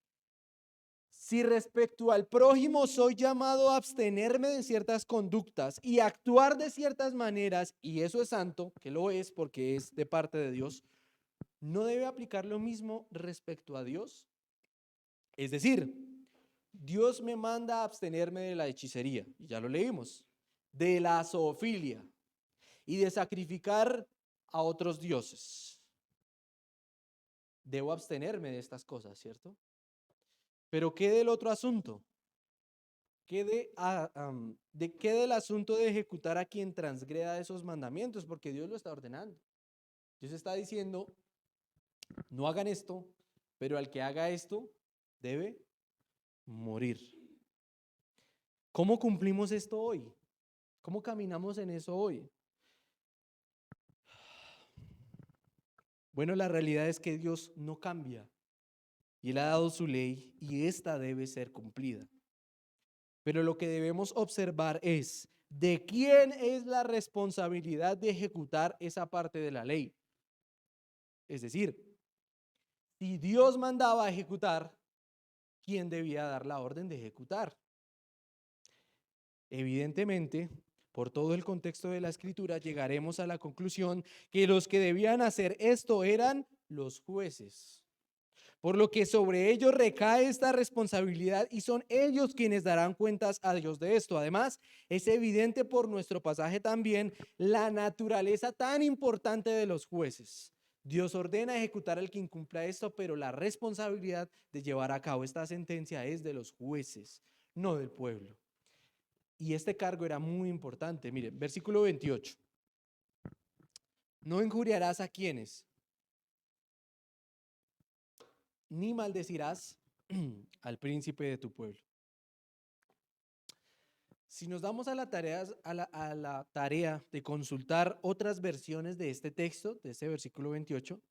Si respecto al prójimo soy llamado a abstenerme de ciertas conductas y actuar de ciertas maneras, y eso es santo, que lo es porque es de parte de Dios, ¿no debe aplicar lo mismo respecto a Dios? Es decir, Dios me manda a abstenerme de la hechicería, y ya lo leímos, de la zoofilia y de sacrificar a otros dioses. Debo abstenerme de estas cosas, ¿cierto? Pero ¿qué del otro asunto? ¿Qué del asunto de ejecutar a quien transgreda esos mandamientos? Porque Dios lo está ordenando. Dios está diciendo, no hagan esto, pero al que haga esto debe morir. ¿Cómo cumplimos esto hoy? ¿Cómo caminamos en eso hoy? Bueno, la realidad es que Dios no cambia y Él ha dado su ley y esta debe ser cumplida. Pero lo que debemos observar es de quién es la responsabilidad de ejecutar esa parte de la ley. Es decir, si Dios mandaba a ejecutar, ¿quién debía dar la orden de ejecutar? Evidentemente, por todo el contexto de la Escritura, llegaremos a la conclusión que los que debían hacer esto eran los jueces. Por lo que sobre ellos recae esta responsabilidad y son ellos quienes darán cuentas a Dios de esto. Además, es evidente por nuestro pasaje también la naturaleza tan importante de los jueces. Dios ordena ejecutar al que incumpla esto, pero la responsabilidad de llevar a cabo esta sentencia es de los jueces, no del pueblo. Y este cargo era muy importante. Miren, versículo 28. No injuriarás a quienes, ni maldecirás al príncipe de tu pueblo. Si nos damos a la tarea de consultar otras versiones de este texto, de este versículo 28,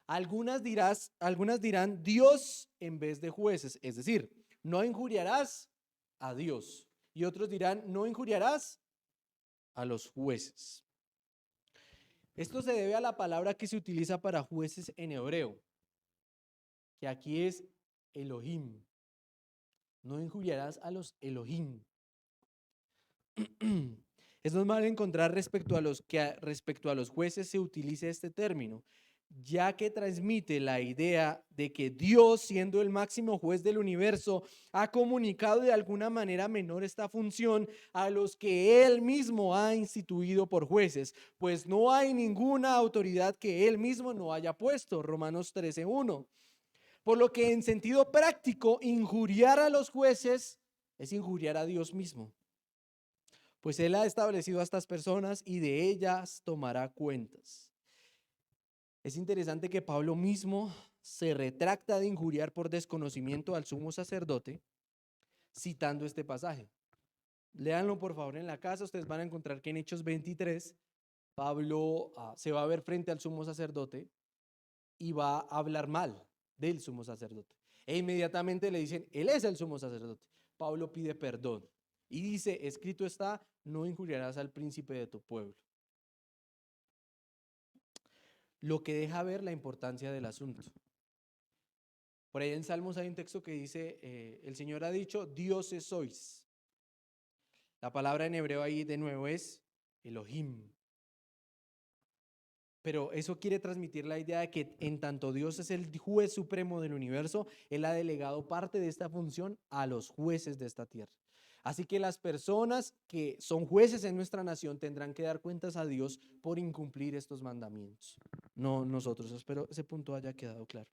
algunas dirán Dios en vez de jueces, es decir, no injuriarás a Dios. Y otros dirán, no injuriarás a los jueces. Esto se debe a la palabra que se utiliza para jueces en hebreo, que aquí es Elohim. No injuriarás a los Elohim. Es normal encontrar respecto a los jueces se utilice este término, ya que transmite la idea de que Dios, siendo el máximo juez del universo, ha comunicado de alguna manera menor esta función a los que Él mismo ha instituido por jueces, pues no hay ninguna autoridad que Él mismo no haya puesto. Romanos 13:1. Por lo que en sentido práctico, injuriar a los jueces es injuriar a Dios mismo, pues Él ha establecido a estas personas y de ellas tomará cuentas. Es interesante que Pablo mismo se retracta de injuriar por desconocimiento al sumo sacerdote, citando este pasaje. Léanlo por favor en la casa, ustedes van a encontrar que en Hechos 23, Pablo se va a ver frente al sumo sacerdote y va a hablar mal del sumo sacerdote. E inmediatamente le dicen, él es el sumo sacerdote. Pablo pide perdón y dice, escrito está, no injuriarás al príncipe de tu pueblo. Lo que deja ver la importancia del asunto. Por ahí en Salmos hay un texto que dice, el Señor ha dicho, dioses sois. La palabra en hebreo ahí de nuevo es Elohim. Pero eso quiere transmitir la idea de que en tanto Dios es el juez supremo del universo, Él ha delegado parte de esta función a los jueces de esta tierra. Así que las personas que son jueces en nuestra nación tendrán que dar cuentas a Dios por incumplir estos mandamientos. No nosotros, espero ese punto haya quedado claro.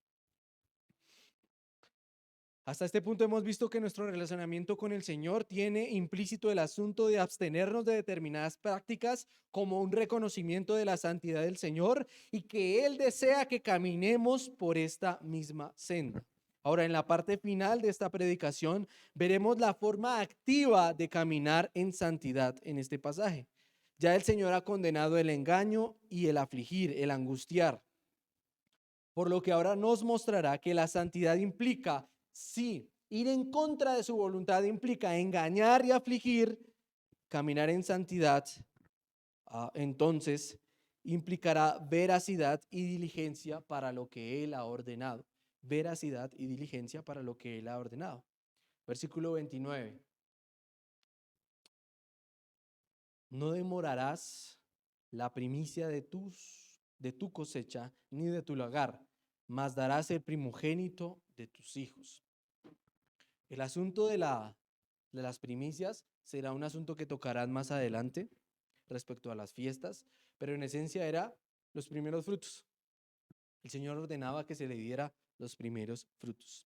Hasta este punto hemos visto que nuestro relacionamiento con el Señor tiene implícito el asunto de abstenernos de determinadas prácticas como un reconocimiento de la santidad del Señor y que Él desea que caminemos por esta misma senda. Ahora, en la parte final de esta predicación, veremos la forma activa de caminar en santidad en este pasaje. Ya el Señor ha condenado el engaño y el afligir, el angustiar. Por lo que ahora nos mostrará que la santidad implica, sí, ir en contra de su voluntad implica engañar y afligir. Caminar en santidad, entonces, implicará veracidad y diligencia para lo que Él ha ordenado. Veracidad y diligencia para lo que Él ha ordenado. Versículo 29. No demorarás la primicia de tu cosecha ni de tu lagar, mas darás el primogénito de tus hijos. El asunto de las primicias será un asunto que tocarán más adelante respecto a las fiestas, pero en esencia era los primeros frutos. El Señor ordenaba que se le diera los primeros frutos.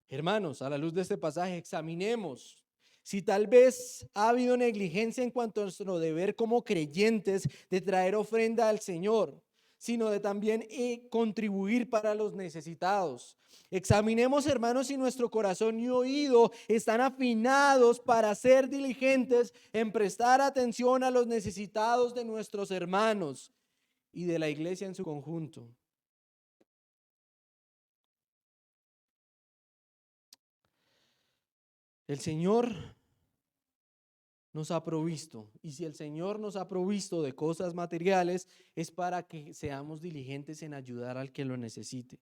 Hermanos, a la luz de este pasaje, examinemos si tal vez ha habido negligencia en cuanto a nuestro deber como creyentes de traer ofrenda al Señor, sino de también contribuir para los necesitados. Examinemos, hermanos, si nuestro corazón y oído están afinados para ser diligentes en prestar atención a los necesitados de nuestros hermanos y de la iglesia en su conjunto. El Señor nos ha provisto, y si el Señor nos ha provisto de cosas materiales, es para que seamos diligentes en ayudar al que lo necesite.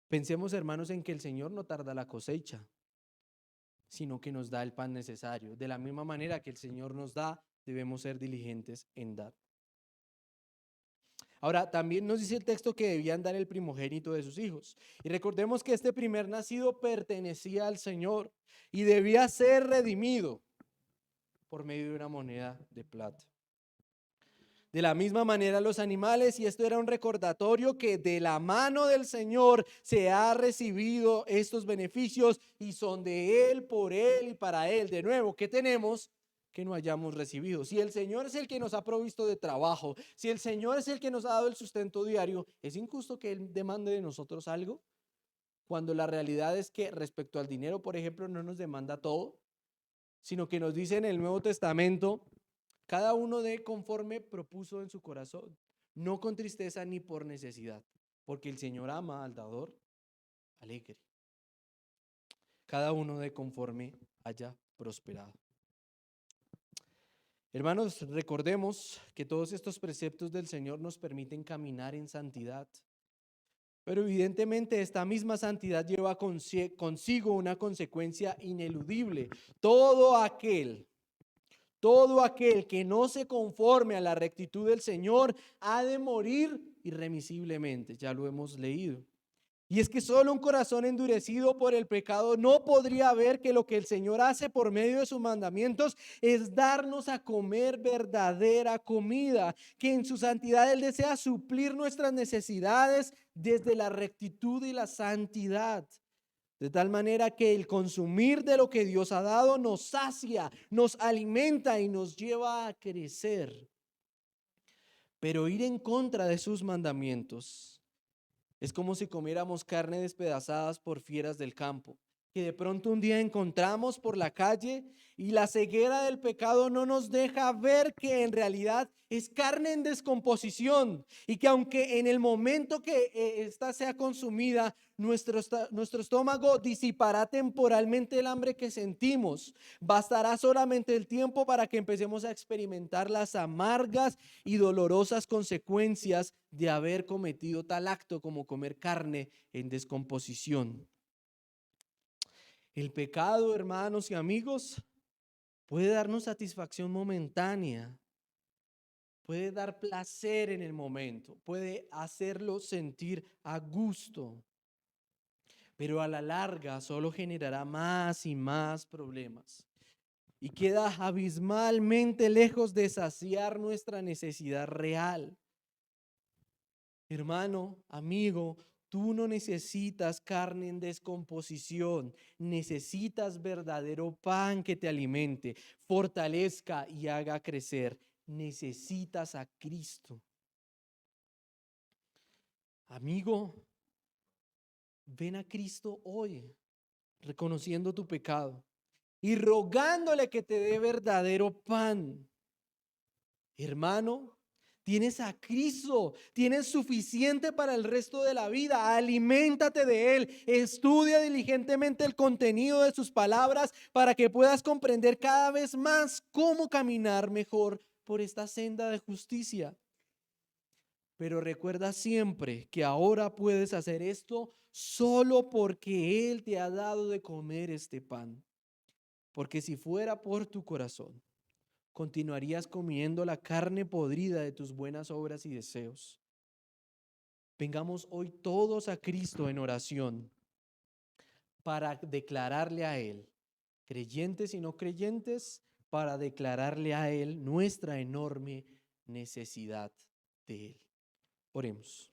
Pensemos, hermanos, en que el Señor no tarda la cosecha, sino que nos da el pan necesario. De la misma manera que el Señor nos da, debemos ser diligentes en dar. Ahora, también nos dice el texto que debían dar el primogénito de sus hijos. Y recordemos que este primer nacido pertenecía al Señor y debía ser redimido por medio de una moneda de plata. De la misma manera los animales, y esto era un recordatorio que de la mano del Señor se ha recibido estos beneficios y son de Él, por Él y para Él. De nuevo, ¿qué tenemos que no hayamos recibido? Si el Señor es el que nos ha provisto de trabajo, si el Señor es el que nos ha dado el sustento diario, ¿es injusto que Él demande de nosotros algo? Cuando la realidad es que respecto al dinero, por ejemplo, no nos demanda todo, sino que nos dice en el Nuevo Testamento, cada uno dé conforme propuso en su corazón, no con tristeza ni por necesidad, porque el Señor ama al dador alegre. Cada uno dé conforme haya prosperado. Hermanos, recordemos que todos estos preceptos del Señor nos permiten caminar en santidad. Pero evidentemente esta misma santidad lleva consigo una consecuencia ineludible. Todo aquel que no se conforme a la rectitud del Señor ha de morir irremisiblemente. Ya lo hemos leído. Y es que solo un corazón endurecido por el pecado no podría ver que lo que el Señor hace por medio de sus mandamientos es darnos a comer verdadera comida, que en su santidad Él desea suplir nuestras necesidades desde la rectitud y la santidad. De tal manera que el consumir de lo que Dios ha dado nos sacia, nos alimenta y nos lleva a crecer. Pero ir en contra de sus mandamientos es como si comiéramos carne despedazadas por fieras del campo, que de pronto un día encontramos por la calle y la ceguera del pecado no nos deja ver que en realidad es carne en descomposición y que aunque en el momento que ésta sea consumida, nuestro estómago disipará temporalmente el hambre que sentimos. Bastará solamente el tiempo para que empecemos a experimentar las amargas y dolorosas consecuencias de haber cometido tal acto como comer carne en descomposición. El pecado, hermanos y amigos, puede darnos satisfacción momentánea, puede dar placer en el momento, puede hacerlo sentir a gusto, pero a la larga solo generará más y más problemas y queda abismalmente lejos de saciar nuestra necesidad real. Hermano, amigo, tú no necesitas carne en descomposición, necesitas verdadero pan que te alimente, fortalezca y haga crecer. Necesitas a Cristo. Amigo, ven a Cristo hoy, reconociendo tu pecado y rogándole que te dé verdadero pan. Hermano, tienes a Cristo, tienes suficiente para el resto de la vida. Aliméntate de Él, estudia diligentemente el contenido de sus palabras para que puedas comprender cada vez más cómo caminar mejor por esta senda de justicia. Pero recuerda siempre que ahora puedes hacer esto solo porque Él te ha dado de comer este pan. Porque si fuera por tu corazón, continuarías comiendo la carne podrida de tus buenas obras y deseos. Vengamos hoy todos a Cristo en oración para declararle a Él, creyentes y no creyentes, para declararle a Él nuestra enorme necesidad de Él. Oremos.